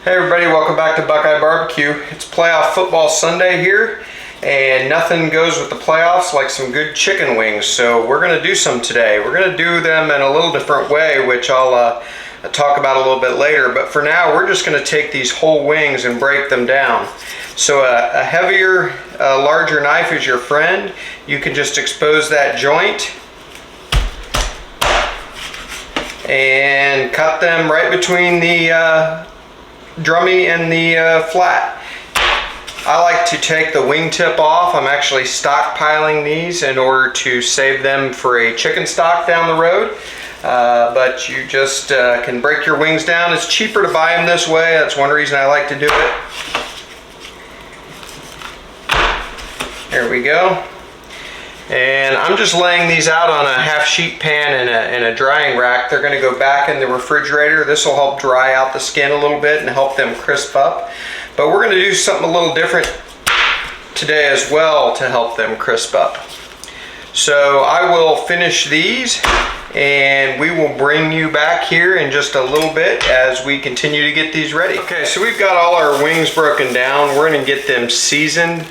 Hey everybody, welcome back to BuQeye Barbecue. It's playoff football Sunday here, and nothing goes with the playoffs like some good chicken wings. So we're going to do some today. We're going to do them in a little different way, which I'll talk about a little bit later. But for now, we're just going to take these whole wings and break them down. So a heavier, larger knife is your friend. You can just expose that joint and cut them right between the drummy and the flat. I like to take the wingtip off. I'm actually stockpiling these in order to save them for a chicken stock down the road. But you just can break your wings down. It's cheaper to buy them this way. That's one reason I like to do it. There we go. And I'm just laying these out on a half sheet pan in a drying rack. They're going to go back in the refrigerator. This will help dry out the skin a little bit and help them crisp up. But we're going to do something a little different today as well to help them crisp up. So I will finish these and we will bring you back here in just a little bit as we continue to get these ready. Okay, so we've got all our wings broken down. We're going to get them seasoned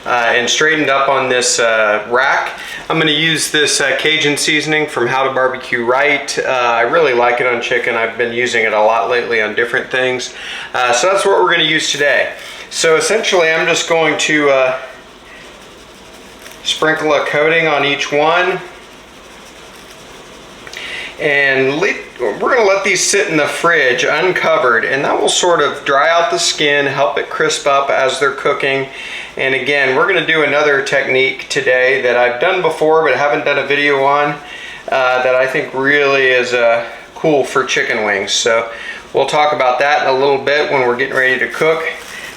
and straightened up on this rack. I'm going to use this Cajun seasoning from How to Barbecue Right. I really like it on chicken. I've been using it a lot lately on different things. So that's what we're going to use today. So essentially I'm just going to sprinkle a coating on each one. And we're going to let these sit in the fridge uncovered, and that will sort of dry out the skin, help it crisp up as they're cooking. And again, we're going to do another technique today that I've done before but haven't done a video on that I think really is cool for chicken wings. So we'll talk about that in a little bit when we're getting ready to cook.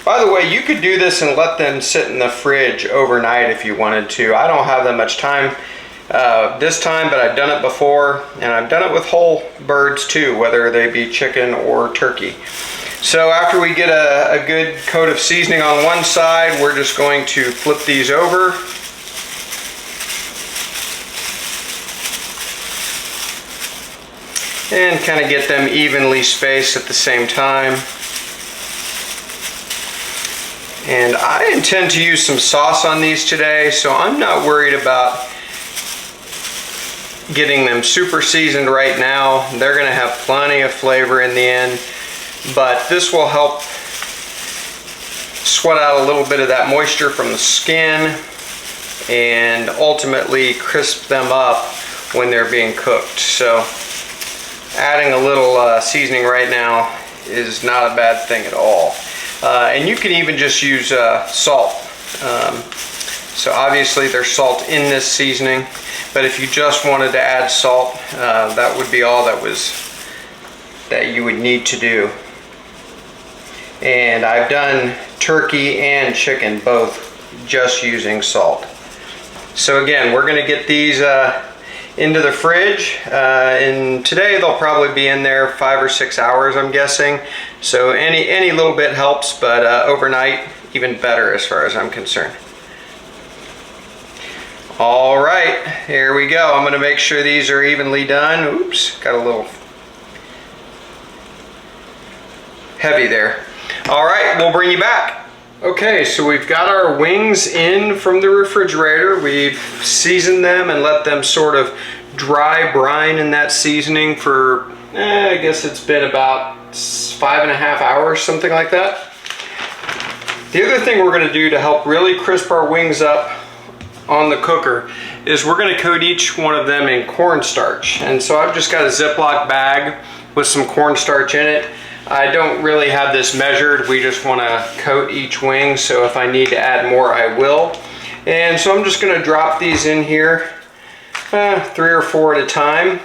By the way, you could do this and let them sit in the fridge overnight if you wanted to. I don't have that much time this time, but I've done it before, and I've done it with whole birds too, whether they be chicken or turkey. So after we get a good coat of seasoning on one side, we're just going to flip these over. And kind of get them evenly spaced at the same time. And I intend to use some sauce on these today, so I'm not worried about getting them super seasoned right now. They're going to have plenty of flavor in the end, but this will help sweat out a little bit of that moisture from the skin and ultimately crisp them up when they're being cooked. So adding a little seasoning right now is not a bad thing at all. And you can even just use salt. So obviously there's salt in this seasoning, but if you just wanted to add salt, that would be all that you would need to do. And I've done turkey and chicken both just using salt. So again, we're going to get these into the fridge, and today they'll probably be in there 5 or 6 hours, I'm guessing. So any little bit helps, but overnight even better as far as I'm concerned. All right, here we go. I'm going to make sure these are evenly done. Oops, got a little heavy there. All right, we'll bring you back. Okay, so we've got our wings in from the refrigerator. We've seasoned them and let them sort of dry brine in that seasoning for, I guess it's been about 5.5 hours, something like that. The other thing we're going to do to help really crisp our wings up on the cooker is we're going to coat each one of them in cornstarch. And so I've just got a Ziploc bag with some cornstarch in it. I don't really have this measured. We just want to coat each wing, so if I need to add more, I will. And so I'm just going to drop these in here 3 or 4 at a time,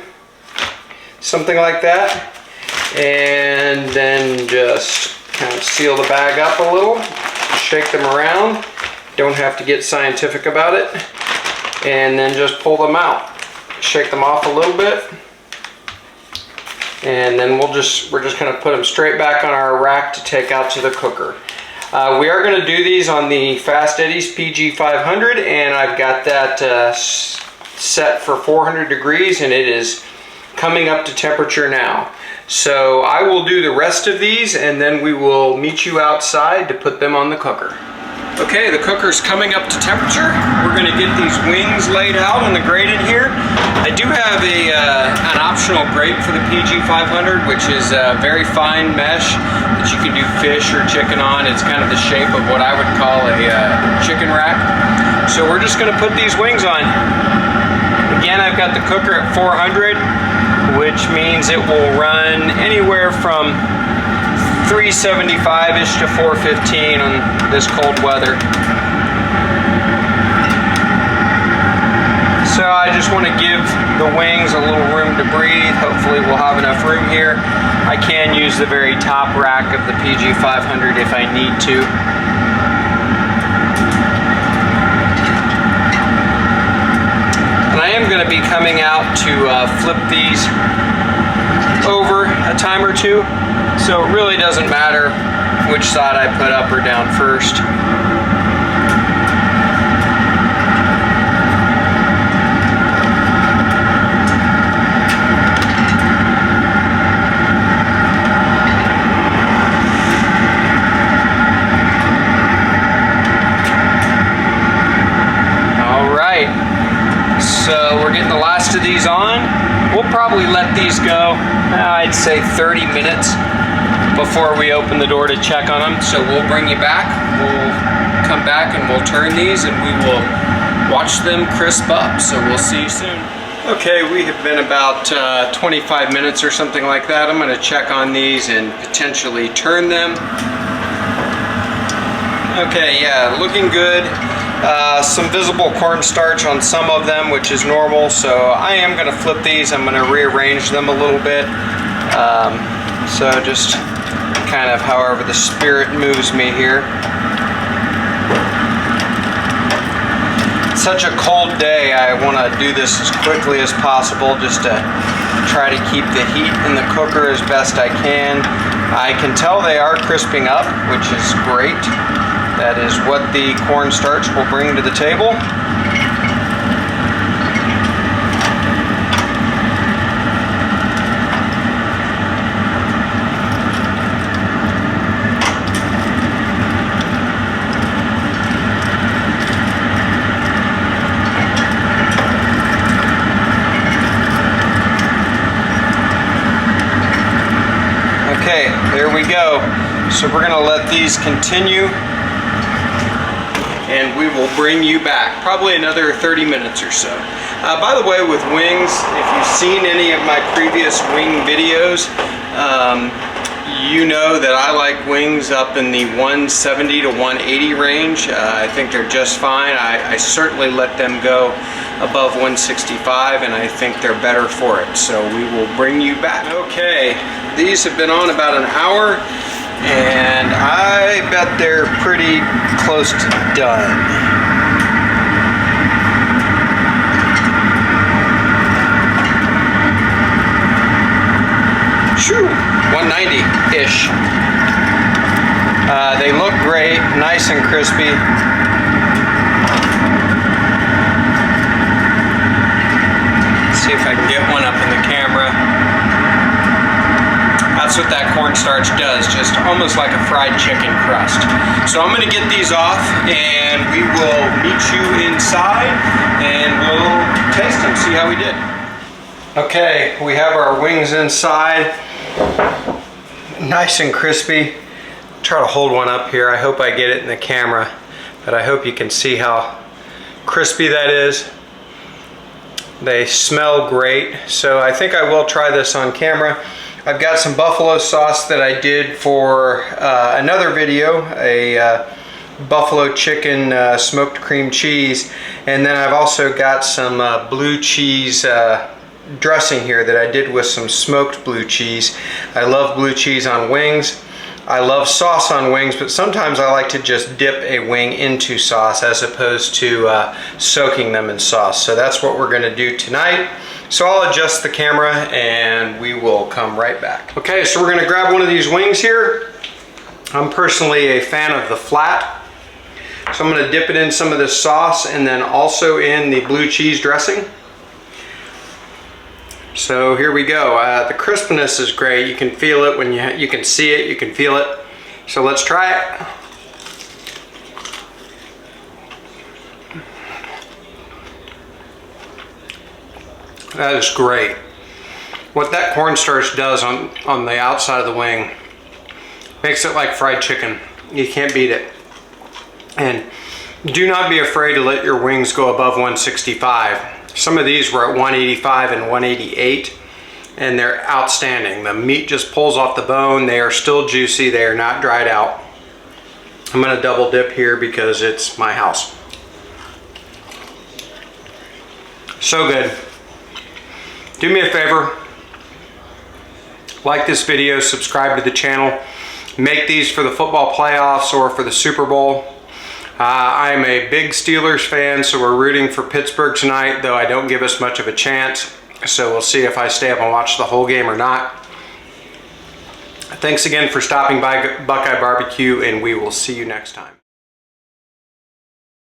something like that, and then just kind of seal the bag up a little, shake them around. Don't have to get scientific about it, and then just pull them out, shake them off a little bit, and then we're just going to put them straight back on our rack to take out to the cooker. We are going to do these on the Fast Eddy's PG 500, and I've got that set for 400 degrees, and it is coming up to temperature now. So I will do the rest of these and then we will meet you outside to put them on the cooker. Okay, the cooker's coming up to temperature. We're gonna get these wings laid out on the grated here. I do have an optional grate for the PG500, which is a very fine mesh that you can do fish or chicken on. It's kind of the shape of what I would call a chicken rack. So we're just gonna put these wings on. Again, I've got the cooker at 400, which means it will run anywhere from 375-ish to 415 on this cold weather. So I just want to give the wings a little room to breathe. Hopefully we'll have enough room here. I can use the very top rack of the PG500 if I need to. And I am going to be coming out to flip these over a time or two. So it really doesn't matter which side I put up or down first. All right, so we're getting the last of these on. We'll probably let these go, I'd say 30 minutes before we open the door to check on them. So we'll bring you back, we'll come back and we'll turn these and we will watch them crisp up. So we'll see you soon. Okay, we have been about 25 minutes or something like that. I'm gonna check on these and potentially turn them. Okay, yeah, looking good. Some visible cornstarch on some of them, which is normal. So I am gonna flip these. I'm gonna rearrange them a little bit. So just kind of however the spirit moves me here. It's such a cold day, I want to do this as quickly as possible just to try to keep the heat in the cooker as best I can. I can tell they are crisping up, which is great. That is what the cornstarch will bring to the table. Okay, there we go. So we're gonna let these continue and we will bring you back probably another 30 minutes or so. By the way, with wings, if you've seen any of my previous wing videos, you know that I like wings up in the 170 to 180 range. I think they're just fine. I certainly let them go above 165 and I think they're better for it. So we will bring you back. Okay, these have been on about an hour and I bet they're pretty close to done. Shoo, 190-ish. They look great, nice and crispy. Let's see if I can get one up in the camera. That's what that cornstarch does, just almost like a fried chicken crust. So I'm gonna get these off and we will meet you inside and we'll taste them, see how we did. Okay, we have our wings inside. Nice and crispy. Try to hold one up here. I hope I get it in the camera, but I hope you can see how crispy that is. They smell great, so I think I will try this on camera. I've got some buffalo sauce that I did for another video, a buffalo chicken smoked cream cheese, and then I've also got some blue cheese dressing here that I did with some smoked blue cheese. I love blue cheese on wings. I love sauce on wings, but sometimes I like to just dip a wing into sauce as opposed to soaking them in sauce. So that's what we're gonna do tonight. So I'll adjust the camera and we will come right back. Okay, so we're gonna grab one of these wings here. I'm personally a fan of the flat. So I'm gonna dip it in some of this sauce and then also in the blue cheese dressing. So here we go. The crispness is great. You can feel it when you can see it, you can feel it. So let's try it. That is great. What that cornstarch does on the outside of the wing makes it like fried chicken. You can't beat it. And do not be afraid to let your wings go above 165. Some of these were at 185 and 188, and they're outstanding. The meat just pulls off the bone. They are still juicy. They are not dried out. I'm gonna double dip here because it's my house. So good. Do me a favor, like this video, subscribe to the channel. Make these for the football playoffs or for the Super Bowl. I'm a big Steelers fan, so we're rooting for Pittsburgh tonight, though I don't give us much of a chance. So we'll see if I stay up and watch the whole game or not. Thanks again for stopping by BuQeye Barbecue, and we will see you next time.